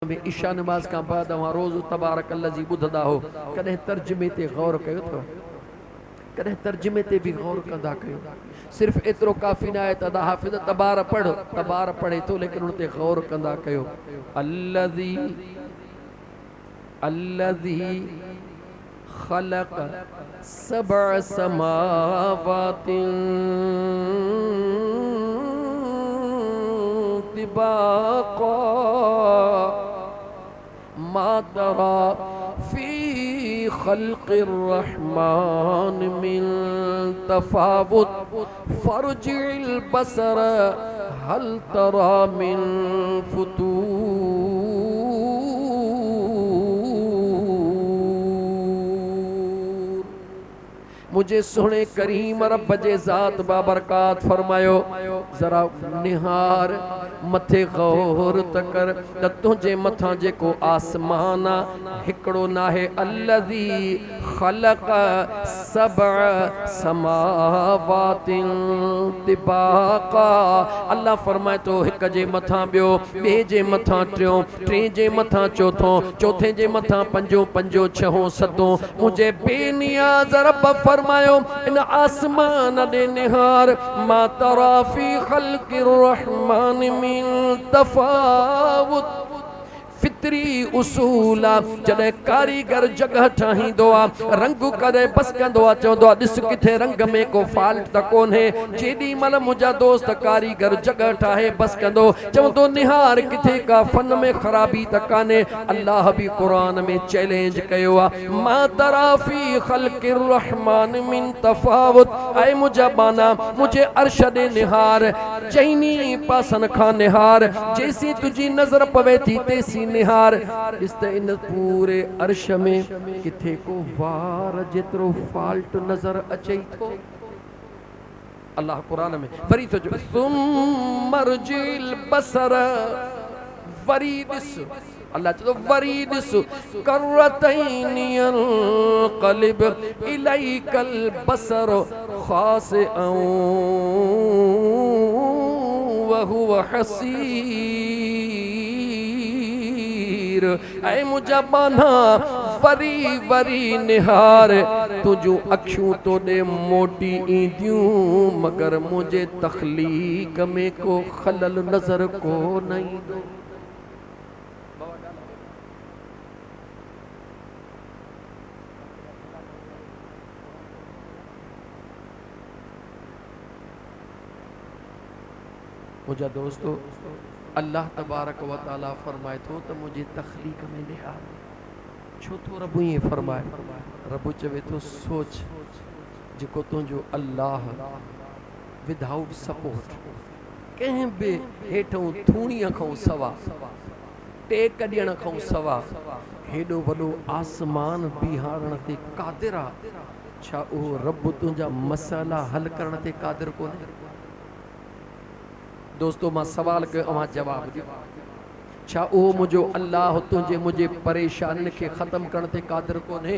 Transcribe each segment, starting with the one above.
में इशा नमाज का बाद रोज़ तबारक अल्लज़ी ॿुधंदा हो। कॾहिं तर्जुमे ते गौर कयो अथव? कॾहिं तर्जुमे ते भी गौर कंदा कयो। सिर्फ़ एतिरो काफ़ी न आहे त हाफ़िज़ तबार पढ़े थो, लेकिन उन ते गौर कंदा कयो। अल्लज़ी अल्लज़ी ख़लक़ सबअ समावातिन तिबाक़ा मा तरा फी ख़ल्क़िर रहमान मिन तफ़ावुत फ़र्जिल बसर हल तरा मिन फुतूर। मुझे सोने करीम रब जे ज़ात बाबरकात फरमायो, जरा निहार मथे गौर त कर त तुझे मथा जेको आसमान हिकड़ो नाहे। अल्लज़ी ख़लक़ सबअ समावातिन तिबाक़ा। अल्लाह फरमाए तो हिक जे मथा ॿियो, ॿिए जे मथा टियों, टे जे मथा चौथों, चौथे जे मथा पंजो, पंजो छहों सतों। मुझे बेनियाज़ रब फरमायो इन आसमान दे निहार। मा तरा फी ख़ल्क़िर रहमान मिन तफ़ावुत। फितरी उसूला जॾहिं कारीगर जगह ठाहींदो आहे, रंग करे बस कंदो आहे, चवंदो आहे ॾिस किथे रंग में को फॉल्ट त कोन्हे। जेॾी महिल मुंहिंजा दोस्त कारीगर जगह ठाहे बस कंदो, चवंदो निहार किथे का फन में ख़राबी त कान्हे। अल्लाह बि क़ुरान में चैलेंज कयो आहे, मा तरा फी ख़ल्क़िर रहमान मिन तफ़ावुत। ऐं मुंहिंजा बाना मुंहिंजे अर्श ॾे निहार, चइनी पासनि खां निहार, जेसी तुंहिंजी नज़र पवे थी तेसी निहार। इस इन पूरे अर्श में किथे को वार जेतिरो फॉल्ट नजर अचे थो। अल्लाह कुरान में वरी तो जो सुमरजिल बसर, वरी ॾिस, अल्लाह चलो वरी ॾिस, करतैनियल क़ल्ब इलैकल बसर ख़ासिअन व हुवा हसीर। ऐ मुंहिंजा बाना वरी वरी निहार, तुझूं अखियूं तोॾे मोटी ईंदियूं, मगर मुंहिंजे तख़लीक़ में को खलल नज़र को न ईंदो। मुझा दोस्तों, अल्लाह तबारक व ताला फरमाए थो त मुझे तख़लीक़ में निहार। छो तो रब ये फरमाए? रब चवे तो सोच जेको तुंहिंजो अल्लाह विदाउट सपोर्ट कंहिं बि हेठों थूणीअ खां सवा, टेक ॾियण खां सवा हेॾो वॾो आसमान बीहारण ते क़ादिर आहे। छा उहो रब तुंहिंजा मसाला हल करण ते क़ादिर कोन्हे? दोस्तों मां सवाल कयो, अवां जवाब ॾियो। छा उहो मुंहिंजो अल्लाह तुंहिंजे मुंहिंजे परेशानियुनि खे ख़त्म करण ते क़ादिर कोन्हे?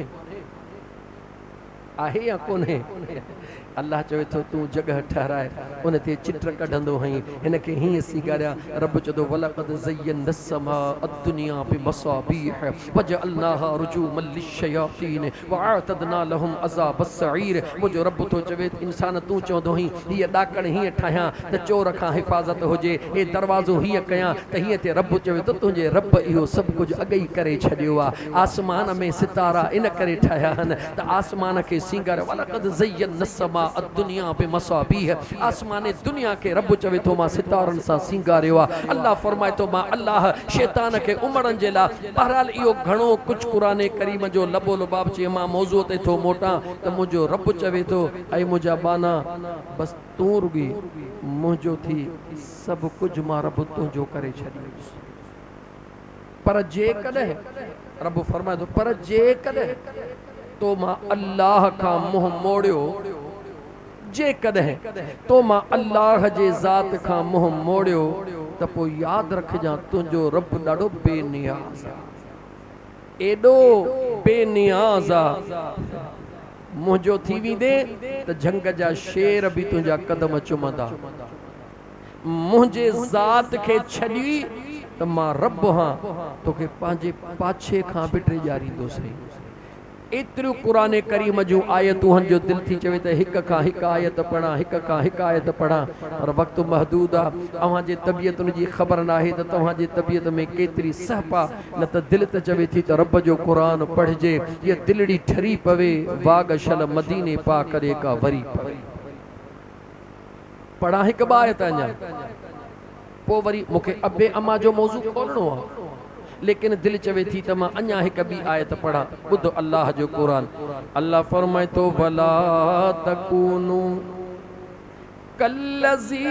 आहे या कोन्हे? अल्लाह चवे थो तूं जगह ठहराए, उन ते चित्र कढंदो हई, हिन खे हीअं सीगारिया। रब चवंदो वलक़द ज़य्यना अस्समाअ दुनिया बिमसाबीह वजअलनाहा रुजूमन लिश्शयातीन वअअतदना लहुम अज़ाब अस्सईर। मुंहिंजो रब थो चवे इंसान तूं चवंदो हई हीअ ॾाकण हीअं ठाहियां त चोर खां हिफ़ाज़त हुजे, हे दरवाज़ो हीअं कयां त हीअं ते रब चवे थो तुंहिंजे रब इहो सभु कुझु अॻई करे छॾियो आहे। आसमान में सितारा इन करे ठाहिया आहिनि त आसमान खे सींगारियो। वलक़द ज़य्यना अस्समाअ दुनिया पे मसाबीह, आसमाने दुनिया के रब चवे तो मां सितारन सां सिंगारियो आहे। अल्लाह फरमाए तो मां अल्लाह शैतान के उमड़न जे लाइ। बहरहाल इहो घणो कुछ कुरान करीम जो लबो लबाब चए मां मौज़ू ते थो मोटा त मुंहिंजो रब चवे तो ऐं मुंहिंजा बाना बस तूं रुगी मुंहिंजो थी, सभु कुझु मां रब तुंहिंजो करे छॾींदुसि। पर जेकॾहिं रब फरमाए तो, पर जेकॾहिं तो मां अल्लाह खां मुंहुं मोड़ियो, जेकॾहिं तो मां अल्लाह जे ज़ात खां मुंहुं मोड़ियो त पोइ यादि रखजां तुंहिंजो रब ॾाढो बेनियाज़ आहे, एॾो बेनियाज़ आहे। मुंहिंजो थी वेंदे त झंग जा शेर बि तुंहिंजा कदम चुमंदा। मुझे ज़ात के छड़ी त मां रब हाँ तोखे पंहिंजे पाछे खां बिटे ॼारींदुसि। एतिरियूं क़ुरान करीम जूं आयतूं जो दिल थी चवे त हिक खां हिकु आयत पढ़ा, हिक खां हिकु आयत पढ़ा, पर वक़्तु महदूद आहे। अव्हांजे तबियतुनि जी ख़बर नाहे त तव्हांजी तबियत में केतिरी सहपा, न त दिलि त चवे थी त रब जो क़ुरान पढ़िजे, ये दिलड़ी ठरी पवे वाग शल मदीने पा करे का वरी पवे। पढ़ा हिकु ॿ आयत अञा, पोइ वरी मूंखे अबे अम्मा जो मौज़ू खोलणो आहे, लेकिन दिल चवे थी त मां अञा हिकु ॿी आयत पढ़ा। ॿुध अल्लाह जो क़ुरान। अल्लाह फरमाए थो वला तकूनू कल्लज़ीन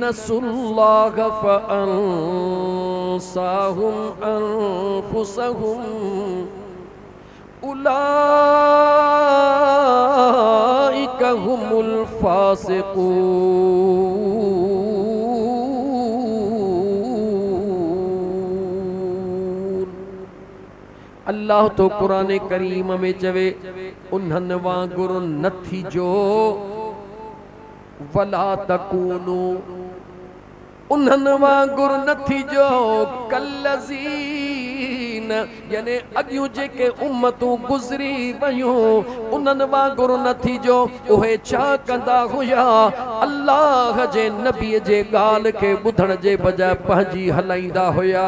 नसुल्लाह फअंसाहुम अनफुसहुम उलाइका हुमुल फासिकून। अल्लाह तो कुरान करीम में चवे उन्हनि वांगुरु न थीजो, वला तकूनू उन्हनि वांगुरु न थीजो कल्लज़ीन यानी अॻियूं जेके उम्मतूं गुज़री वयूं उन्हनि वांगुरु न थीजो। उहे छा कंदा हुया, अल्लाह जे नबीअ जे ॻाल्हि खे ॿुधण जे बजाए पंहिंजी हलाईंदा हुया,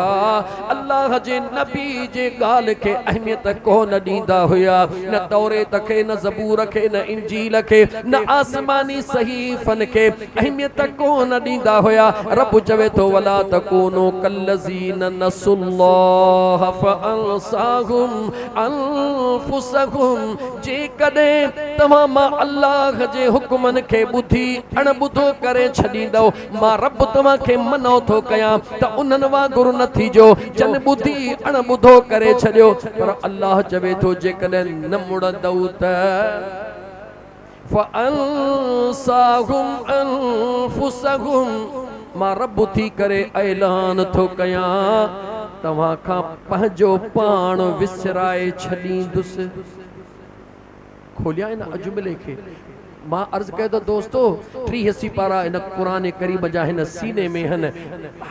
अल्लाह जे नबी जे ॻाल्हि खे अहमियत कोन ॾींदा हुया, न तौरेत खे, न ज़बूर खे, न इंजील खे, न आसमानी सहीफ़न खे अहमियत कोन ॾींदा हुया। रब चवे तो वला तकूनू कल्लज़ीन नसुल्लाह फअंसाहुम अनफुसहुम। जेकॾहिं तव्हां मां अल्लाह जे हुक्मनि खे ॿुधी अणॿुधो करे छॾींदव, मां रब तव्हांखे मनो थो कयां त उन्हनि वांगुरु न थीजो जन ॿुधी अणॿुधो करे छॾियो। पर अल्लाह चवे थो जेकॾहिं न मुड़ंदव त फअंसाहुम अनफुसहुम, मां रब थी करे ऐलान थो कयां तव्हां खां पंहिंजो पाण विसराए छॾींदुसि। खोलिया इन अजमले खे। मां अर्ज़ कयो त दोस्तो 30 सिपारा इन क़ुरान करीम जा हिन सीने में हन।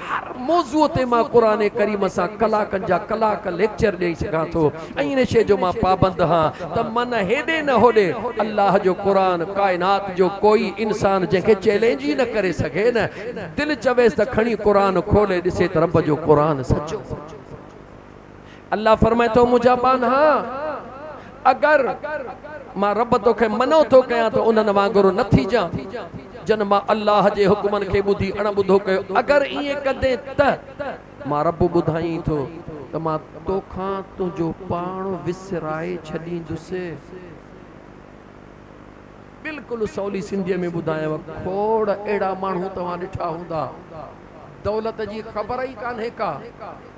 हर मौज़ूअ ते मां क़ुरान करीम सां कलाकनि जा कलाक लेक्चर ॾेई सघां थो ऐं इन शइ जो मां पाबंद हाँ त मन हेॾे न होॾे अल्लाह जो क़ुरान काइनात जो कोई इंसान जंहिंखे चैलेंज ई न करे सघे न, दिलि चवेसि त खणी क़ुरान खोले ॾिसे त रब जो क़ुरान सचो। अल्लाह फरमाए थो मुंहिंजा बान हाँ अगर मां रब तोखे मनो थो कयां त उन्हनि वांगुरु न थीजां जन मां अल्लाह जे हुक्मनि खे ॿुधी अणॿुधो कयो। अगर ईअं कदे त मां रब ॿुधाई थो त मां तोखां तुंहिंजो पाण विसराए छॾींदुसि। बिल्कुलु सवली सिंधीअ में ॿुधायांव, खोड़ अहिड़ा माण्हू तव्हां ॾिठा हूंदा दौलत जी ख़बर ई कान्हे का,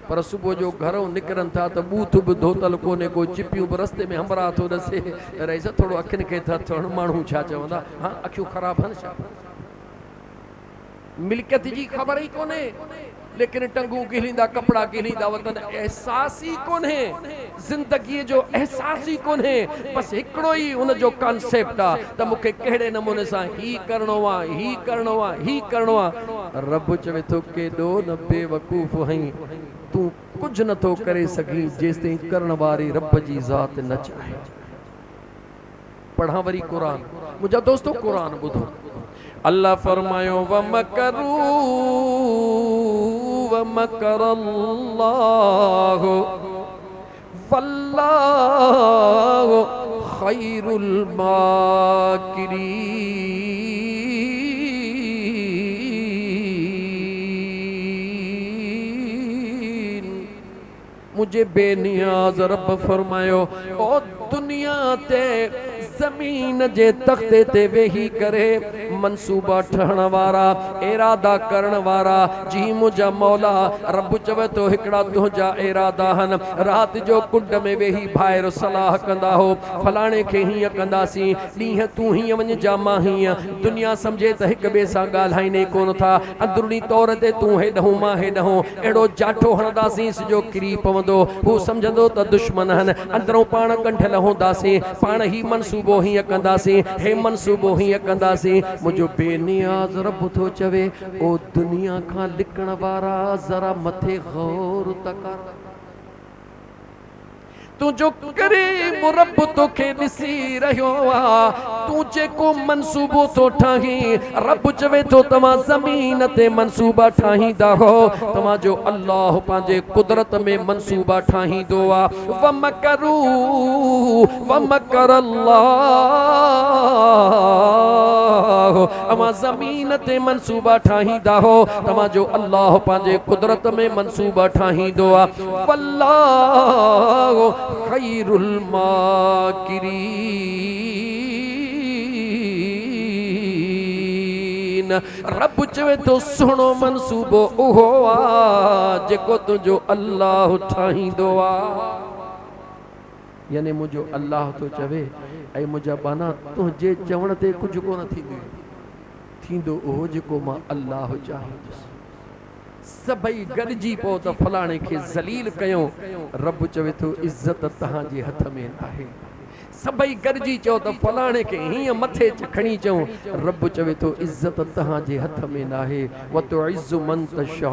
पर सुबुह जो घरों निकिरनि था त बूथ बि धोतल कोन्हे, को चिपियूं बि रस्ते में हंबरा थो ॾसे। रईस थोरो अखियुनि खे था थियण, माण्हू छा चवंदा, हाँ अखियूं ख़राब आहिनि छा, मिल्कियत जी ख़बर ई कोन्हे, लेकिन टंगू गिलींदा, कपड़ा गिलींदा वतन, एहसास ई कोन्हे, ज़िंदगीअ जो एहसास ई कोन्हे। बसि हिकिड़ो ई उनजो कॉन्सेप्ट आहे त मूंखे कहिड़े नमूने सां ही करिणो आहे, ही करिणो आहे, ही करिणो आहे। रब चवे थो केॾो न बेवकूफ़ आहीं, तूं कुझु नथो करे सघीं जेसिताईं करण वारी रब जी ज़ात न चाहे। पढ़ा वरी क़ुरान। मुंहिंजा दोस्तो क़ुरान ॿुधो। अल्लाह फरमायो वमकरू वमकरल्लाहु वल्लाहु खैरुल माकिरीन। मुझे बेनियाज रब फरमायो ओ दुनिया ते ज़मीन जे तख्ते ते वेही करे मनसूबा ठहण वारा, इरादा करण वारा, जी मुंहिंजा मौला रब चवे तो हिकिड़ा तुंहिंजा इरादा आहिनि। राति जो कुंड में वेही ॿाहिरि सलाह कंदा हो, फलाणे खे हीअं कंदासीं, ॾींहं तूं हीअं वञ जा मां हीअं। दुनिया सम्झे त हिक ॿिए सां ॻाल्हाईंदे कोन था, अंदरूनी तौर ते तूं हेॾहूं मां हेॾहूं, अहिड़ो जाठो हणंदासीं सॼो किरी पवंदो। हू सम्झंदो त दुश्मन आहिनि, अंदरूं पाण कंठल हूंदासीं, पाण ई मनसूबो मनसूबो ही कंदासी, हे मनसूबो ही कंदासी। मुझो बेनियाज रब तो चवे ओ दुनिया का लिखण वारा जरा मथे गौर तकर। तू जो करीम रब तोखे ॾिसी रहियो आ, तू जेको मनसूबो तो ठाही, रब चवे तो तव्हां ज़मीन ते मनसूबा ठाहींदा हो, तव्हां जो अल्लाह पंहिंजे कुदरत में मनसूबा ठाहींदो आ। वमकरू वमकर अल्लाह, अवां ज़मीन ते मनसूबा ठाहींदा हो, तव्हां जो अल्लाह पंहिंजे कुदरत में मनसूबा ठाहींदो आ। वल्लाहु खैरुल माकिरीन। रब चवे तो सुनो मनसूबो उहो आ जेको तुंहिंजो अल्लाह ठाहींदो आ। यानी मुझो अल्लाह तो चवे ऐं मुंहिंजा बाना तुंहिंजे चवण ते कुझु कोन थींदो उहो जेको मां अल्लाह चाहींदुसि। सभई गॾिजी पो त फलाणे खे ज़लील कयूं, रब चवे थो इज़त तव्हांजे हथ में आहे। सभई गॾिजी चओ त फलाणे खे हीअं मथे खणी चऊं, रब चवे थो इज़त तव्हांजे हथ में न आहे। वतुइज़्ज़ु मन तशा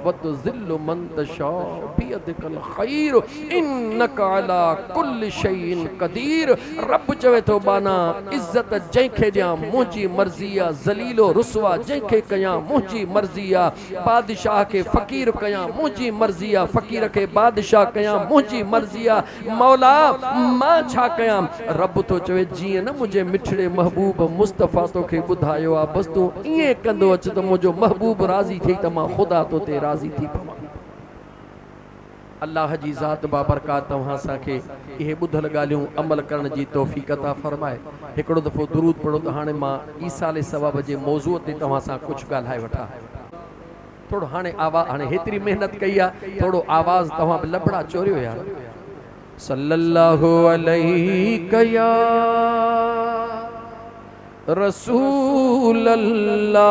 वतुज़िल्लु मन तशा बियदिकल ख़ैर इन्नका अला कुल्लि शैइन क़दीर। रब चवे थो बाना इज़त जंहिंखे ॾियां मुंहिंजी मर्ज़ी आहे, ज़लीलो रुसवा जंहिंखे कयां मुंहिंजी मर्ज़ी आहे, बादशाह खे फ़क़ीर कयां मुंहिंजी मर्ज़ी आहे, फ़क़ीर खे बादशाह कयां मुंहिंजी मर्ज़ी आहे। मौला मां छा कयां? रब तो चवे जीअं न मुझे मिठड़े महबूब मुस्तफ़ा तोखे ॿुधायो आहे, बस तूं ईअं कंदो अच त मुंहिंजो महबूब राज़ी थिए त मां ख़ुदा तो ते राज़ी थी पवां। अल्लाह जी ज़ात बाबरकात तव्हां असांखे इहे ॿुधल ॻाल्हियूं अमल करण जी तौफ़ीक़ अता फ़रमाए। हिकिड़ो दफ़ो दुरूद पढ़ो त हाणे मां ईसाले सवाब जे मौज़ूअ ते तव्हां सां कुझु ॻाल्हाए वठां। थोड़ो हाणे आवाज़, हाणे हेतिरी मेहनत कई आहे, थोड़ो आवाज़ तव्हां बि लबड़ा चोरियो यार। सल्लल्लाहु अलैहि या रसूल अल्लाह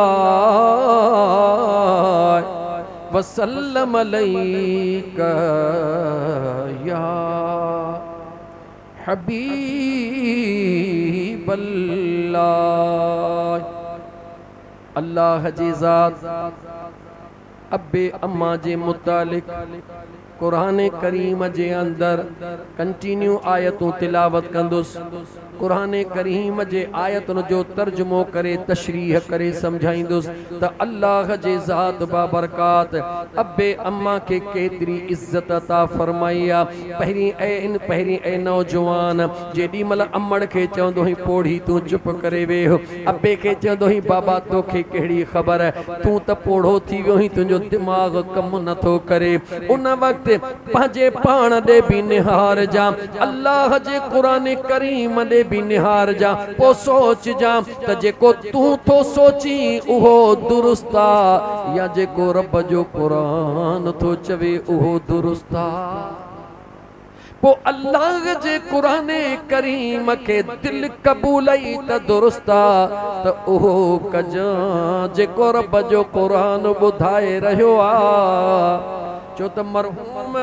वसल्लम अलैका या हबीब अल्लाह। अल्लाह जी ज़ात अब्बे अम्मा जे मुतालिक कुरान करीम जे अंदर कंटिन्यू आयतूं तिलावत कंदुसि। कुरान करीम जे आयतुन जो तर्जुमो करे तशरीह करे समझाईंदुसि त अल्लाह जे ज़ात बाबरकात अब्बे अम्मा के केतिरी इज़्ज़त अता फरमाई आहे। पहिरीं ऐं नौजवान जेॾी महिल अम्मड़ खे चवंदो हुई पोड़ी तूं चुप करे वेह, अब्बे खे चवंदो हुई बाबा तोखे कहिड़ी ख़बर, तूं त पोड़ो थी वियो हुई, तुंहिंजो दिमाग़ कमु नथो करे। उन वक़्तु पंहिंजे पाण ॾे बि निहार जा, अल्लाह जे क़ुरान करीम ॾे बि निहार जा, पोइ सोच जा त जेको तूं थो सोची उहो दुरुस्त आहे या जेको रब जो क़ुरान थो चवे उहो दुरुस्त आहे। पोइ अल्लाह जे क़ुरान करीम खे दिल क़बूलई त दुरुस्त आहे त उहो कजां जेको रब जो क़ुरान ॿुधाए रहियो आहे। जो त मरहूम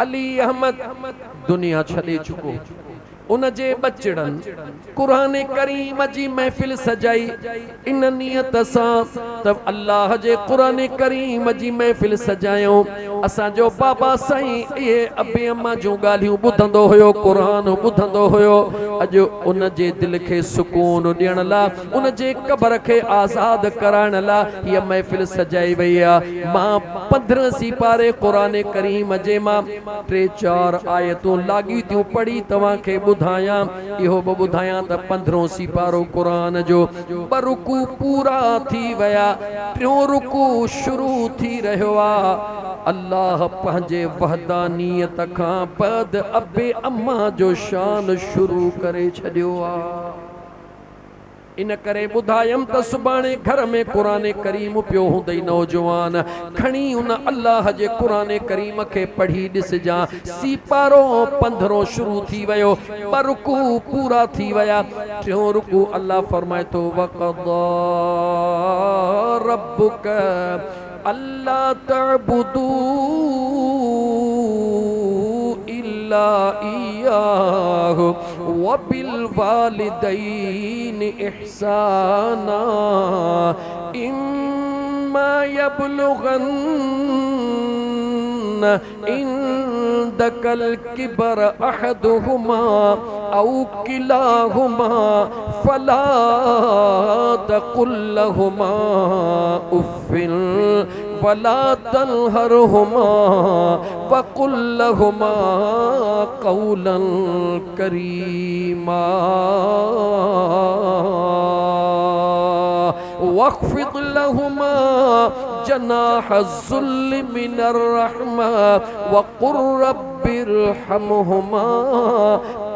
अली अहमद दुनिया छॾे चुको, उन जे बचड़न कुरान करीम जी महफ़िल सजाई इन नियत सां त अल्लाह जे कुरान करीम जी महफ़िल सजायूं। असांजो बाबा साईं इहे अबे अम्मा जूं ॻाल्हियूं ॿुधंदो हुयो, क़ुरान ॿुधंदो हुयो। अॼु उन जे दिल खे सुकून ॾियण लाइ, उन जे क़बर खे आज़ाद कराइण लाइ हीअ महफ़िल सजाई वई आहे। मां 15 सिपारे क़ुरान करीम जे मां 3-4 आयतूं लाॻीतियूं पढ़ी तव्हांखे ॿुधायां। इहो बि ॿुधायां त 15 सिपारो क़ुरान जो 2 रुकू पूरा थी विया, 3 रुकू शुरू थी रहियो आहे। अल्लाह पंहिंजे वहदानियत खां बाद अबे अम्मा जो शान शुरू करे छॾियो आहे। इन करे ॿुधायमि त सुभाणे घर में क़ुरान करीम पियो हूंदई, नौजवान खणी उन अल्लाह जे क़ुरान करीम खे पढ़ी ॾिसजां। सिपारो 15 शुरू थी वियो, 2 रुकू पूरा थी विया, 3 रुकू अल्लाह फरमाए थो वक़दा रब्बुक अल्ला तअबुदू इल्ला इय्याहु व वबिल वालिदैन इहसाना इम्मा यबलुगन्न इंदकल किबर अहदुहुमा औ किलाहुमा फला तकुल लहुमा उफ़्फ़िन वला तन्हरहुमा वकुल लहुमा क़ौलन करीमा वख़्फ़िद लहुमा जनाह ज़ुल्ल मिनर रहमा वक़ुर रब्बिरहमहुमा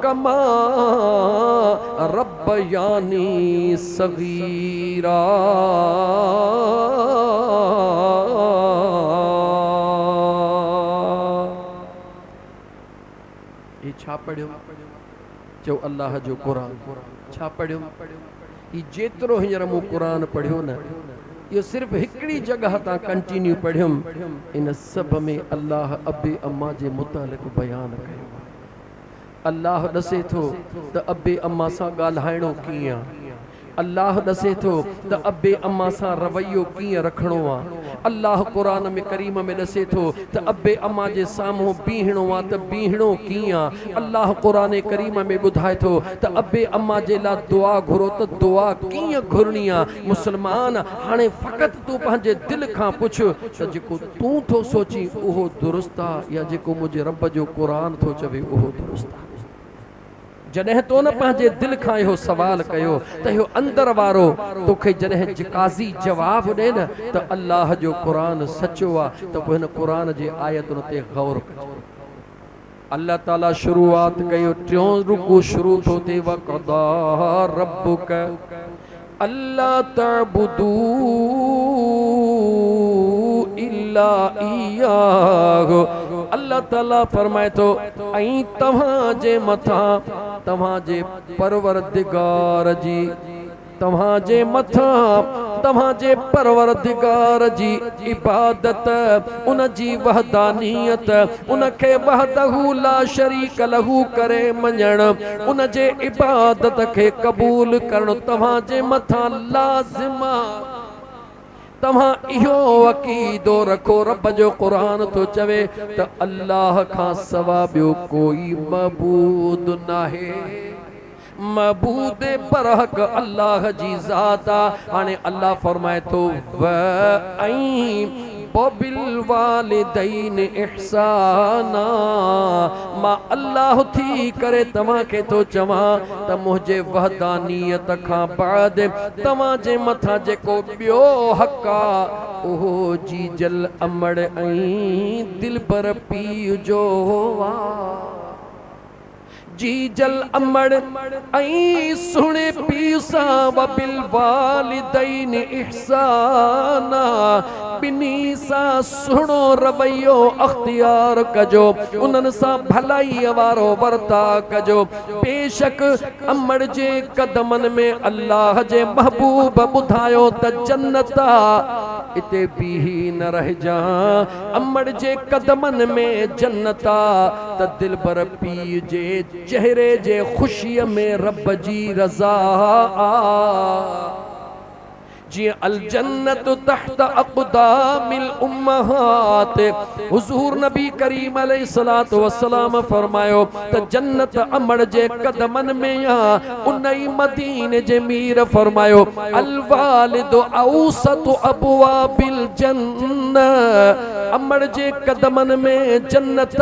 कमा रब्बयानी सगीरा। ये छा पढ़ियो जो अल्लाह जो कुरान छा पढ़ियो ये जेतिरो हींअर मूं कुरान पढ़ियो न यो सिर्फ हिकड़ी जगह तां कंटिन्यू पढ़ियुम इन सब में अल्लाह अबे अम्मा जे मुतालिक बयान कयो। अल्लाह दसे थो त अबे अम्मा सां ॻाल्हाइणो कीअं, अल्लाह दसे थो त अबे अम्मा सां रवैयो कीअं रखणो आ। अल्लाह कुरान में करीम में दसे थो त अबे अम्मा जे साम्हूं बीहणो आ त बीहणो कीअं। अल्लाह कुरान करीम में ॿुधाए थो त अबे अम्मा जे लाइ दुआ घुरो त दुआ कीअं घुरणी आ। मुस्लमान हाणे फ़क़ति तूं पंहिंजे दिलि खां पुछ त जेको तूं थो सोची उहो दुरुस्त आ या जेको मुंहिंजे रब जो कुरान थो चवे उहो दुरुस्त आ। जॾहिं तो न पंहिंजे दिलि खां इहो सवाल कयो त इहो अंदर वारो तोखे जॾहिं काज़ी जवाब ॾे न त अल्लाह जो क़ुरान सचो आहे त पोइ हिन क़ुरान जे आयतुनि ते गौर कजो। अल्लाह ताला शुरूआत कयो टियों रुकू शुरू थो थिए वक़दा रब्बुक अल्ला तअबुदू इल्ला इय्याहु। अल्लाह ताला फरमाए थो ऐं तव्हांजे मथां तव्हांजे परवरदिगार जी तव्हांजे मथां तव्हांजे परवरदिगार जी इबादत उन जी वहदानियत उनखे वहदहू ला शरीक लहू करे मञण उन जे इबादत खे क़बूल करणु तव्हांजे मथां लाज़िम आहे। तव्हां इहो अक़ीदो रखो रब जो क़ुरान थो चवे त अल्लाह खां सवा ॿियो कोई मबूद नाहे। मबूद बरहक अल्लाह जी ज़ात आ। हाणे अल्लाह फरमाए थो व ऐं बिल वालिदैन इहसाना मां अल्लाह थी करे तव्हां खे थो चवां त मुंहिंजे वहदानियत खां बाद तव्हां जे मथां जेको ॿियो हक़ आहे उहो जी जल अमड़ ऐं दिलबर पीउ जो आहे। जी जल अमड़ ऐं सुहिणे पीउ सां वबिल वालिदैन इहसाना ॿिन्ही सां सुहिणो रवैयो अख्तियार कजो उन्हनि सां भलाईअ वारो वर्ता कजो। बेशक अमड़ जे कदमनि में अल्लाह जे महबूब ॿुधायो त जन्नत इते बीही न रहिजां। अमड़ जे कदमनि में जन्नत त दिलबर पीउ जे चेहरे जे ख़ुशीअ में रब जी रज़ा आ। जी अल जन्नत तहत अक़दामिल उम्महात हुजूर नबी करीम अलैहिस्सलातु वस्सलाम फरमायो त जन्नत अमड़ जे कदमनि में या उनई मदीने जे मीर फरमायो अल वालिदु औसतु अबवाबिल जन्नह अमड़ जे कदमनि में जन्नत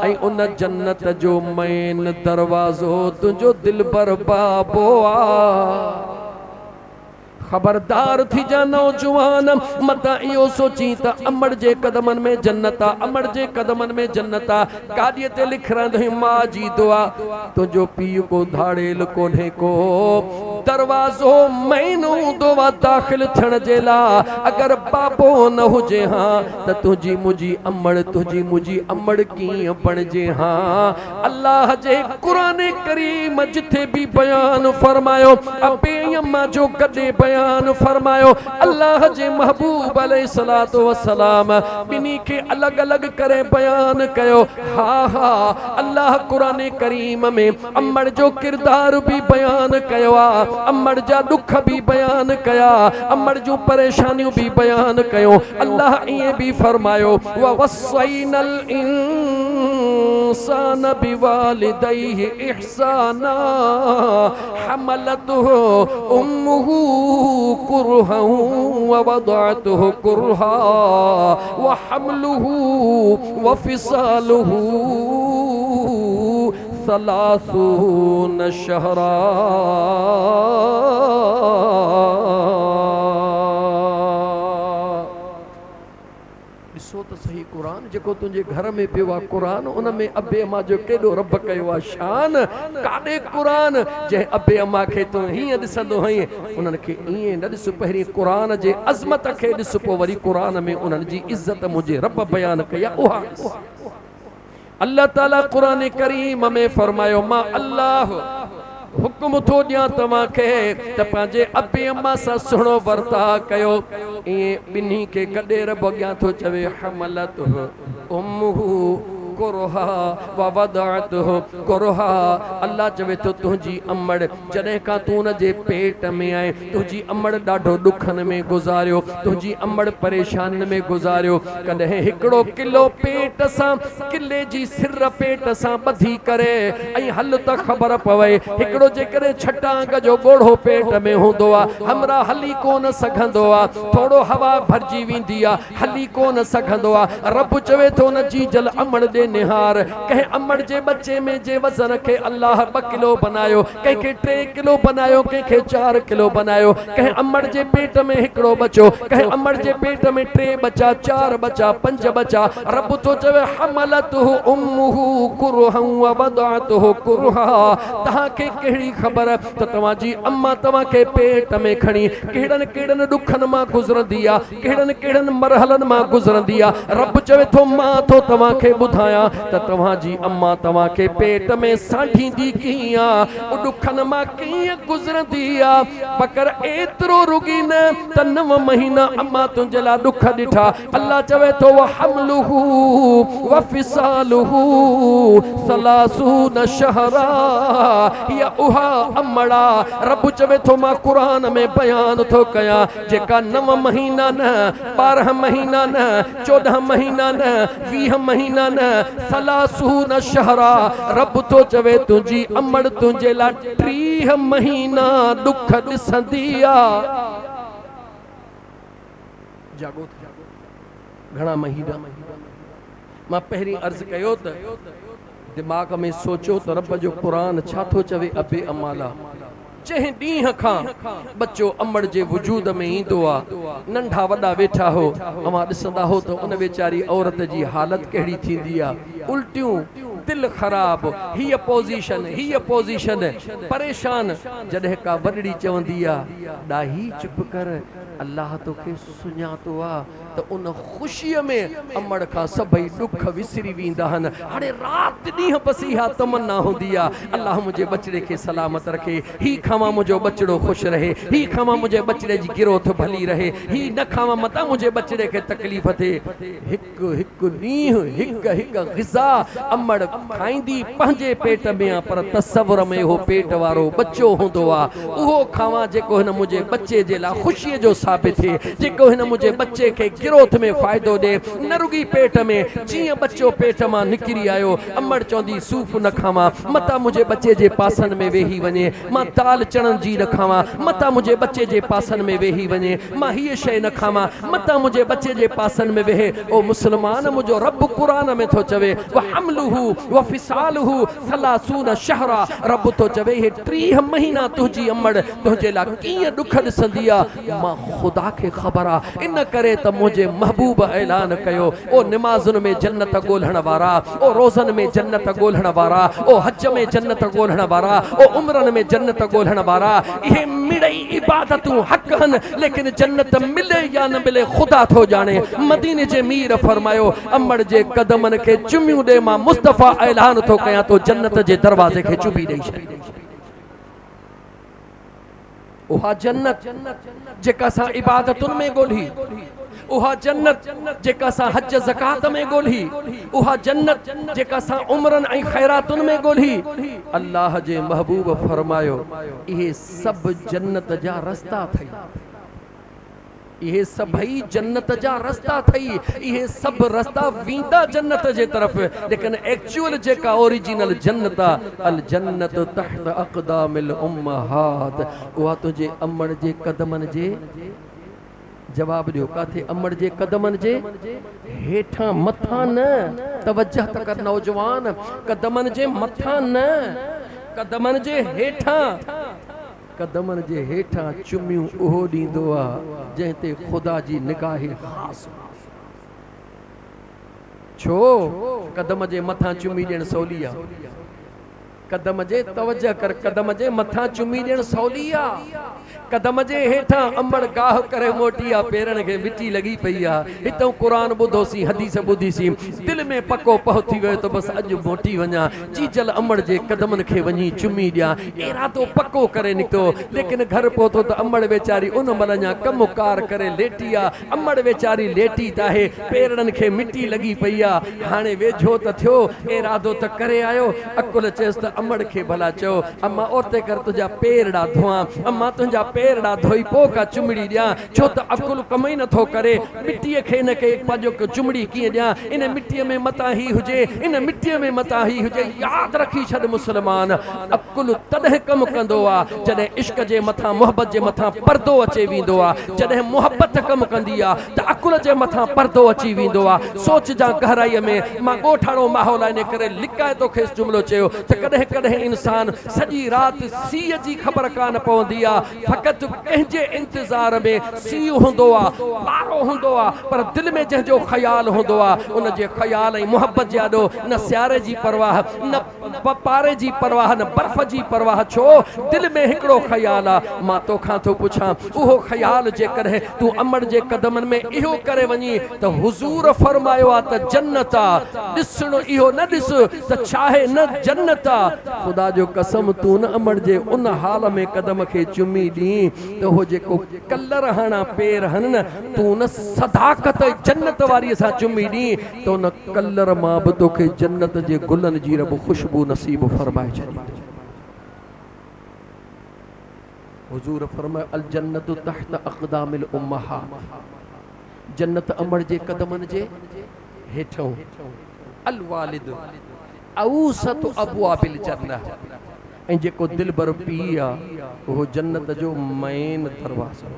ऐं उन जन्नत जो मेन दरवाज़ो तुंहिंजो दिलबर बाबो आ। खबरदार थी जा नौजवान मता इहो सोची त अमड़ जे कदमनि में जन्नत आहे अमड़ जे कदमनि में जन्नत आहे। गाॾीअ ते लिखरां मां जी दुआ तुंहिंजो पीउ को धाड़ेल कोन्हे को दरवाज़ो मैनू दोवा दाखिल थियण जे लाइ अगर बाबो न हुजे हाँ त तुझी मुझी अमड़ कीअं बणिजे हाँ। अल्लाह जे कुरान करीम जिथे भी बयान फरमायो अबे अम्मा जो कदे बयान फरमायो अल्लाह जे महबूब अलैहिस्सलातु वस्सलाम बिनी के अलग अलग करे बयान कयो। हाँ हाँ अल्लाह कुरान करीम में अम्मड़ जो किरदार भी बयान कयो आ, अम्मड़ जा दुख भी बयान कया, अम्मड़ जो परेशानियों भी बयान कयो। अल्लाह ये भी फरमायो व वस्सैनल इंसान बिवालिदैहि इहसाना हमलतहु उम्मुहु कुरहा व वदअतहु कुरहा व हम्लुहु व फिसालुहु सलासून शहरा। ॾिसो त सही कुरान जेको तुंहिंजे घर में पियो आहे कुरान उन में अबे अम्मा जो केॾो रब कयो आहे शान। काॾे कुरान जंहिं अबे अम्मा खे तूं हीअं ॾिसंदो आहीं उन्हनि खे ईअं न ॾिस, पहिरीं कुरान जे अज़मत खे ॾिस पोइ वरी कुरान में उन्हनि जी इज़त मुंहिंजे रब बयान कई आहे उहा। अल्लाह ताला कुरान करीम में फरमायो मां अल्लाह हुक्म थो ॾियां तव्हांखे त पंहिंजे अबे अम्मा सां सुहिणो वर्ता कयो। ईअं ॿिन्ही खे कॾहिं रब अॻियां थो चवे हमलतहु उम्मुहु कुरहा व वदअतहु कुरहा। अल्लाह चवे तो तुंहिंजी अम्मड़ जॾहिं खां तूं उन जे पेट में आहीं तुंहिंजी अम्मड़ ॾाढो ॾुखनि में गुज़ारियो, तुंहिंजी अम्मड़ परेशानियुनि में गुज़ारियो। कॾहिं हिकिड़ो किलो पेट सां किले जी सिर पेट सां ॿधी करे ऐं हल त ख़बर पवे। हिकिड़ो जेकॾहिं छटांग जो ॻोढ़ो पेट में हूंदो आहे हमरा हली कोन सघंदो आहे, थोरो हवा भरिजी वेंदी आहे हली कोन सघंदो आहे। रब चवे थो न जी जल अम्मड़ दे निहार। कंहिं अम्मड़ जे बच्चे में जे वज़न खे अल्लाह 2 किलो बनायो, कंहिंखे 3 किलो बनायो, कंहिंखे 4 किलो बनायो। कंहिं अम्मड़ जे पेट में हिकिड़ो बच्चो, कंहिं अम्मड़ जे पेट में 3 बच्चा, 4 बच्चा, 5 बच्चा। रब तो चवे हमलतहु उम्मुहु कुरहा व वदअतहु कुरहा। तव्हांखे कहिड़ी ख़बर त तव्हांजी अम्मा तव्हांखे पेट में खणी कहिड़नि कहिड़नि ॾुखनि मां गुज़रंदी आहे, कहिड़नि कहिड़नि मरहलनि मां गुज़रंदी आहे। रब चवे थो मां थो तव्हांखे ॿुधायां त तव्हांजी अम्मा तव्हांखे पेट में साढ़ींदी कीअं, ॾुखनि मां कीअं गुज़रंदी आहे। मगर एतिरो रुगी न त 9 महीना अम्मा तुंहिंजे लाइ ॾुख ॾिठा। अल्लाह चवे थो व हमलुहु व फिसालुहु सलासून शहरा। हीअ उहा अम्मड़ा रब चवे थो मां क़ुरान में बयान थो कयां जेका 9 महीना न 12 महीना न 14 महीना न 20 महीना न सलासून शहरा। रब तो चवे तुंहिंजी अम्मड़ तुंहिंजे लाइ 30 महीना ॾुख ॾिसंदी आहे। जागो घणा महीना मां पहिरीं अर्ज़ कयो त दिमाग़ में सोचो त रब जो क़ुरान छा थो चवे अबे अम्मा लाइ। जंहिं ॾींहं खां बच्चो अम्मड़ जे वजूद में ईंदो आहे नंढा वॾा वेठा हो अवां ॾिसंदा हो त उन वेचारी औरत जी हालत कहिड़ी थींदी आहे। उल्टियूं, दिल ख़राब, हीअ पोज़ीशन परेशान। जॾहिं का वॾड़ी चवंदी आहे ॾाही चुप कर अल्लाह तोखे सुञातो आहे त उन ख़ुशीअ में अम्मड़ खां सभई ॾुख विसरी वेंदा आहिनि। हाणे राति ॾींहं बसि इहा तमन्ना हूंदी आहे अल्लाह मुंहिंजे बचिड़े खे सलामत रखे, ही खावां मुंहिंजो बचिड़ो ख़ुशि रहे, ही खावां मुंहिंजे बचिड़े जी गिरोथ भली रहे, ही न खावां मतां मुंहिंजे बचिड़े खे तकलीफ़ थिए। हिकु हिकु ॾींहुं हिकु हिकु ग़िज़ा अम्मड़ खाईंदी पंहिंजे पेट में आहे पर तसव्वुर में उहो पेट वारो बच्चो हूंदो आहे उहो खावां जेको हिन मुंहिंजे बच्चे जे लाइ ख़ुशीअ जो साबित थिए, जेको हिन मुंहिंजे बच्चे खे गिरोथ में फ़ाइदो ॾे। न रुगी पेट में जीअं बच्चो पेट मां निकिरी आयो अम्मड़ चवंदी सूफ़ न खावां मतां मुंहिंजे बच्चे जे पासनि में वेही वञे, मां दाल चणनि जी न खावां मतां मुंहिंजे बच्चे जे पासनि में वेही वञे, मां हीअ शइ न खावां मतां मुंहिंजे बच्चे जे पासनि में वेहे। ओ मुस्लमान मुंहिंजो रब क़ुरान में थो चवे व हमलुहु व फिसालुहु सलासून शहरा। रब थो चवे हे 30 महीना तुंहिंजी अम्मड़ तुंहिंजे लाइ कीअं ॾुख ॾिसंदी आहे। मां खुदा के ख़बर आ इन करे त मुझे महबूब ऐलान कयो ओ नमाज़ुन में जन्नत ॻोल्हण वारा ओ रोज़न में जन्नत ॻोल्हण वारा ओ हज में जन्नत ॻोल्हण वारा ओ उम्रन में जन्नत ॻोल्हण वारा इहे मिड़ई इबादतूं हक़ हन लेकिन जन्नत मिले या न मिले खुदा थो जाने। मदीने जे मीर फरमायो अमड़ जे कदमन के चुमियूं दे मां मुस्तफ़ा ऐलान थो कयां तो जन्नत जे दरवाजे के चुमी ॾेई छॾ। उहा जन्नत जेका असां इबादतुनि में ॻोल्ही, उहा जन्नत जेका असां हज ज़कात में ॻोल्ही, उहा जन्नत जेका असां उम्रन ऐं ख़ैरातुनि में ॻोल्ही, अल्लाह जे महबूब फरमायो इहे सभु जन्नत जा रस्ता थई। इहे सभई जन्नत जा रस्ता थई, इहे सब रस्ता वींदा जन्नत जे तरफ। लेकिन एक्चुअल जेका ओरिजिनल जन्नत अल जन्नत तहत अक़दामिल उम्महात उहा तुझे अमड़ जे कदमन जे जवाब दियो काथे अमड़ जे कदमन जे हेठां मथा न तवज्जह त कर नौजवान कदमन जे मथा न कदमन जे हेठां कदमन जे हेठां चुमियूं उहो ॾींदो आहे जंहिं ते ख़ुदा जी निगाह ख़ास। छो कदम जे मथां चुमी ॾियणु सवली आहे। कदम जे तवज्जह कर कदम जे मथां चुमी ॾियणु सवली आहे। कदम जे हेठां अमड़ गाह करे मोटी आहे पेरनि खे मिटी लॻी पई आहे। हितां क़ुरान ॿुधोसीं हदीस ॿुधीसीं दिलि में पको पहुती वियो त बसि अॼु मोटी वञा चीजल अमड़ जे कदमनि खे वञी चुमी ॾियां इरादो पको करे निकितो। लेकिन घर पहुतो त अमड़ वेचारी उन महिल अञा कमु कार करे लेटी आहे। अमड़ वेचारी लेटी त आहे पेरनि खे मिटी लॻी पई आहे। हाणे वेझो त थियो इरादो त करे आयो अकुल चयसि त अमड़ खे भला चओ अम्मा औरते कर तुंहिंजा पेर ॾा धोआं अम्मा तुंहिंजा पेर ॾा धोई पोइ का चुमड़ी ॾियां छो त अकुल कम ई नथो करे। मिटीअ खे हिन खे पंहिंजो चुमड़ी कीअं ॾियां इन मिटीअ में मता ही हुजे इन मिटीअ में मता ही हुजे। यादि रखी छॾ मुस्लमान अकुल तॾहिं कमु कंदो आहे जॾहिं इश्क जे मथां मोहबत जे मथां पर्दो अचे वेंदो आहे। जॾहिं मोहबत कमु कंदी आहे त अकुल जे मथां पर्दो अची वेंदो आहे। सोच जा गहराईअ में मां ॻोठाणो माहौल आहे इन करे लिकाए तो खेसि जुमिलो चयो त कॾहिं कॾहिं इंसान सॼी राति सीअ जी ख़बर कान पवंदी आहे फ़क़ति कंहिंजे इंतज़ार में सीउ हूंदो आहे पारो हूंदो आहे पर दिलि में जंहिंजो ख़्याल हूंदो आहे उन जे ख़्याल ऐं मोहबत जे आॾो न सियारे जी परवाह न पारे जी परवाह न बर्फ़ जी परवाह। छो दिलि में हिकिड़ो ख़्याल आहे। मां तोखां थो पुछां उहो ख़्याल जेकॾहिं तूं अमड़ जे कदमनि में इहो करे वञी त हुज़ूर फरमायो आहे त जन्नत आहे। ॾिसणो इहो न ॾिस त छाहे न जन्नत आहे। ख़ुदा जो कसम तूं न अमड़ जे उन हाल में कदम खे चुमी ॾी त हो जेको कलर हणा पेर हन न तूं न सदाकत जन्नत वारीअ सां चुमी ॾी त उन कलर मां बि तोखे जन्नत जे गुलनि जी रब ख़ुशबू नसीब फरमाए छॾी। हुज़ूर फरमायो अल जन्नत तहत अक़दामिल उम्महात जन्नत अमड़ जे कदमनि जे हेठों अल वालिद औसत अबवाबिल जन्नह ऐं जेको दिलबर पी आहे उहो जन्नत जो मेन दरवाज़ो।